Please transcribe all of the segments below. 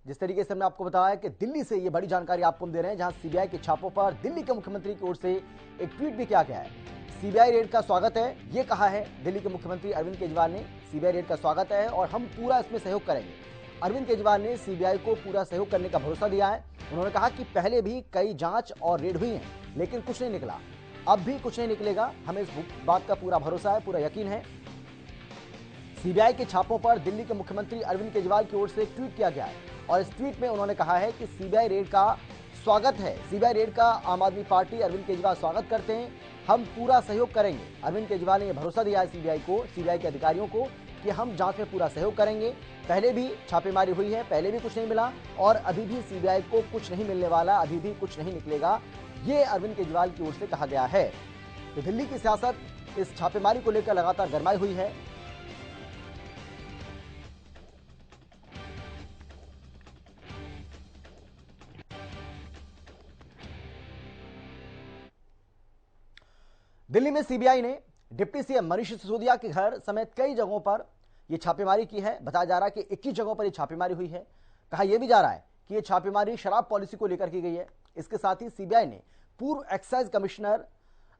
जिस तरीके से हमने आपको बताया कि दिल्ली से ये बड़ी जानकारी आपको हम दे रहे हैं, जहां सीबीआई के छापों पर दिल्ली के मुख्यमंत्री की ओर से एक ट्वीट भी किया गया है। सीबीआई रेड का स्वागत है, ये कहा है दिल्ली के मुख्यमंत्री अरविंद केजरीवाल ने। सीबीआई रेड का स्वागत है और हम पूरा इसमें सहयोग करेंगे। अरविंद केजरीवाल ने सीबीआई को पूरा सहयोग करने का भरोसा दिया है। उन्होंने कहा कि पहले भी कई जांच और रेड हुई हैं, लेकिन कुछ नहीं निकला, अब भी कुछ नहीं निकलेगा। हमें इस बात का पूरा भरोसा है, पूरा यकीन है। सीबीआई के छापों पर दिल्ली के मुख्यमंत्री अरविंद केजरीवाल की ओर से एक ट्वीट किया गया है और इस ट्वीट में उन्होंने कहा है कि सीबीआई रेड का स्वागत है। सीबीआई रेड का आम आदमी पार्टी अरविंद केजरीवाल स्वागत करते हैं, हम पूरा सहयोग करेंगे। अरविंद केजरीवाल ने यह भरोसा दिया है सीबीआई को, सीबीआई के अधिकारियों को, कि हम जांच में पूरा सहयोग करेंगे। पहले भी छापेमारी हुई है, पहले भी कुछ नहीं मिला और अभी भी सीबीआई को कुछ नहीं मिलने वाला, अभी भी कुछ नहीं निकलेगा, ये अरविंद केजरीवाल की ओर से कहा गया है। तो दिल्ली की सियासत इस छापेमारी को लेकर लगातार गरमाई हुई है। दिल्ली में सीबीआई ने डिप्टी सीएम मनीष सिसोदिया के घर समेत कई जगहों पर यह छापेमारी की है। बताया जा रहा है कि 21 जगहों पर यह छापेमारी हुई है। कहा यह भी जा रहा है कि यह छापेमारी शराब पॉलिसी को लेकर की गई है। इसके साथ ही सीबीआई ने पूर्व एक्साइज कमिश्नर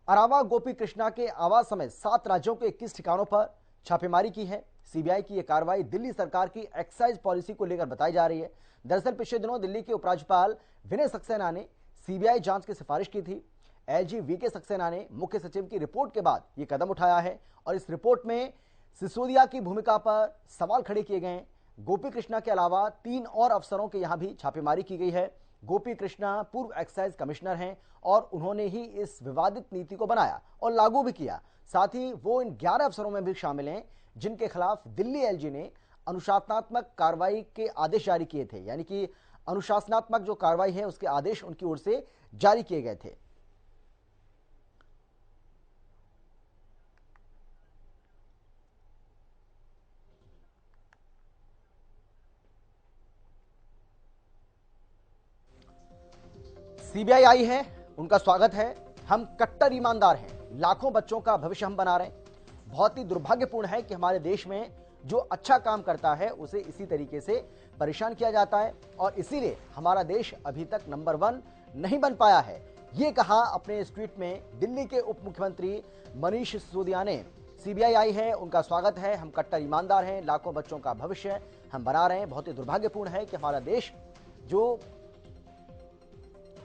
अरावा गोपी कृष्णा के आवास समेत 7 राज्यों के 21 ठिकानों पर छापेमारी की है। सीबीआई की यह कार्रवाई दिल्ली सरकार की एक्साइज पॉलिसी को लेकर बताई जा रही है। दरअसल पिछले दिनों दिल्ली के उपराज्यपाल विनय सक्सेना ने सीबीआई जांच की सिफारिश की थी। एलजी वीके सक्सेना ने मुख्य सचिव की रिपोर्ट के बाद यह कदम उठाया है और इस रिपोर्ट में सिसोदिया की भूमिका पर सवाल खड़े किए गए हैं। गोपी कृष्णा के अलावा 3 और अफसरों के यहां भी छापेमारी की गई है। गोपी कृष्णा पूर्व एक्साइज कमिश्नर हैं और उन्होंने ही इस विवादित नीति को बनाया और लागू भी किया। साथ ही वो इन 11 अफसरों में भी शामिल हैं जिनके खिलाफ दिल्ली एलजी ने अनुशासनात्मक कार्रवाई के आदेश जारी किए थे, यानी कि अनुशासनात्मक जो कार्रवाई है उसके आदेश उनकी ओर से जारी किए गए थे। सीबीआई आई है, उनका स्वागत है। हम कट्टर ईमानदार हैं, लाखों बच्चों का भविष्य हम बना रहे हैं। बहुत ही दुर्भाग्यपूर्ण है कि हमारे देश में जो अच्छा काम करता है उसे इसी तरीके से परेशान किया जाता है और इसीलिए हमारा देश अभी तक नंबर 1 नहीं बन पाया है। ये कहा अपने इस ट्वीट में दिल्ली के उप मुख्यमंत्री मनीष सिसोदिया ने। सीबीआई आई है, उनका स्वागत है। हम कट्टर ईमानदार हैं, लाखों बच्चों का भविष्य हम बना रहे हैं। बहुत ही दुर्भाग्यपूर्ण है कि हमारा देश जो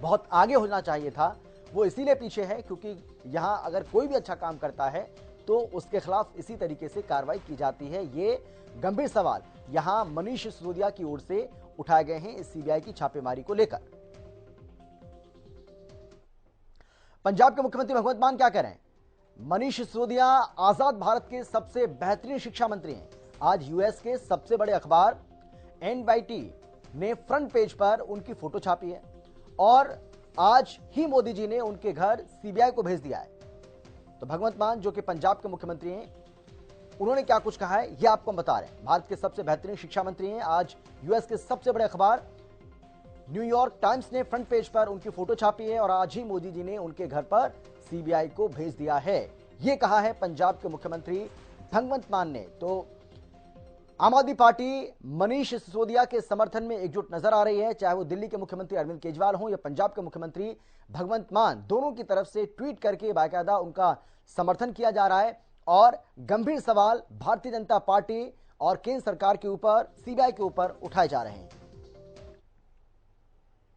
बहुत आगे होना चाहिए था वो इसीलिए पीछे है क्योंकि यहां अगर कोई भी अच्छा काम करता है तो उसके खिलाफ इसी तरीके से कार्रवाई की जाती है। ये गंभीर सवाल यहां मनीष सिसोदिया की ओर से उठाए गए हैं इस सीबीआई की छापेमारी को लेकर। पंजाब के मुख्यमंत्री भगवंत मान क्या कह रहे हैं? मनीष सिसोदिया आजाद भारत के सबसे बेहतरीन शिक्षा मंत्री हैं। आज यूएस के सबसे बड़े अखबार एनवाईटी ने फ्रंट पेज पर उनकी फोटो छापी है और आज ही मोदी जी ने उनके घर सीबीआई को भेज दिया है। तो भगवंत मान जो कि पंजाब के मुख्यमंत्री हैं, उन्होंने क्या कुछ कहा है यह आपको हम बता रहे हैं। भारत के सबसे बेहतरीन शिक्षा मंत्री हैं। आज यूएस के सबसे बड़े अखबार न्यूयॉर्क टाइम्स ने फ्रंट पेज पर उनकी फोटो छापी है और आज ही मोदी जी ने उनके घर पर सीबीआई को भेज दिया है। यह कहा है पंजाब के मुख्यमंत्री भगवंत मान ने। तो आम आदमी पार्टी मनीष सिसोदिया के समर्थन में एकजुट नजर आ रही है, चाहे वो दिल्ली के मुख्यमंत्री अरविंद केजरीवाल हों या पंजाब के मुख्यमंत्री भगवंत मान। दोनों की तरफ से ट्वीट करके बाकायदा उनका समर्थन किया जा रहा है और गंभीर सवाल भारतीय जनता पार्टी और केंद्र सरकार के ऊपर, सीबीआई के ऊपर उठाए जा रहे हैं।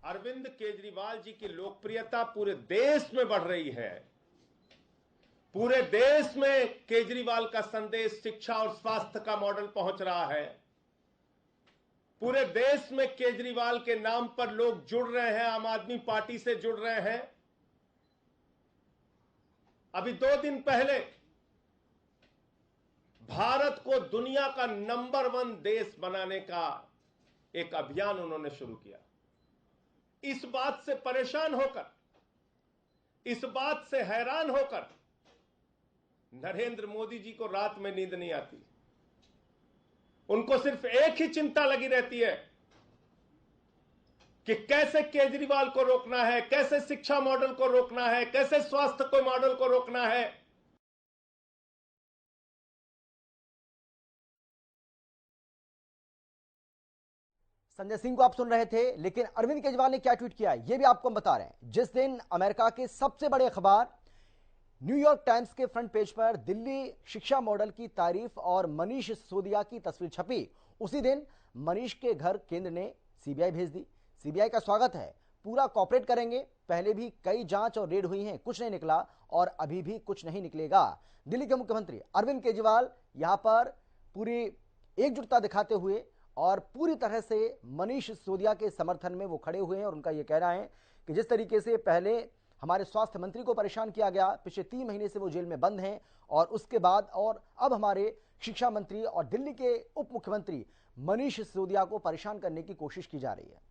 अरविंद केजरीवाल जी की लोकप्रियता पूरे देश में बढ़ रही है। पूरे देश में केजरीवाल का संदेश शिक्षा और स्वास्थ्य का मॉडल पहुंच रहा है। पूरे देश में केजरीवाल के नाम पर लोग जुड़ रहे हैं, आम आदमी पार्टी से जुड़ रहे हैं। अभी 2 दिन पहले भारत को दुनिया का नंबर 1 देश बनाने का एक अभियान उन्होंने शुरू किया। इस बात से परेशान होकर, इस बात से हैरान होकर नरेंद्र मोदी जी को रात में नींद नहीं आती। उनको सिर्फ एक ही चिंता लगी रहती है कि कैसे केजरीवाल को रोकना है, कैसे शिक्षा मॉडल को रोकना है, कैसे स्वास्थ्य को मॉडल को रोकना है। संजय सिंह को आप सुन रहे थे, लेकिन अरविंद केजरीवाल ने क्या ट्वीट किया है ये भी आपको हम बता रहे हैं। जिस दिन अमेरिका के सबसे बड़े अखबार न्यूयॉर्क टाइम्स के फ्रंट पेज पर दिल्ली शिक्षा मॉडल की तारीफ और मनीष सिसोदिया की तस्वीर छपी, उसी दिन मनीष के घर केंद्र ने सीबीआई भेज दी। सीबीआई का स्वागत है, पूरा कॉपरेट करेंगे। पहले भी कई जांच और रेड हुई हैं, कुछ नहीं निकला और अभी भी कुछ नहीं निकलेगा। दिल्ली के मुख्यमंत्री अरविंद केजरीवाल यहां पर पूरी एकजुटता दिखाते हुए और पूरी तरह से मनीष सिसोदिया के समर्थन में वो खड़े हुए हैं और उनका यह कहना है कि जिस तरीके से पहले हमारे स्वास्थ्य मंत्री को परेशान किया गया, पिछले 3 महीने से वो जेल में बंद हैं, और उसके बाद और अब हमारे शिक्षा मंत्री और दिल्ली के उप मुख्यमंत्री मनीष सिसोदिया को परेशान करने की कोशिश की जा रही है।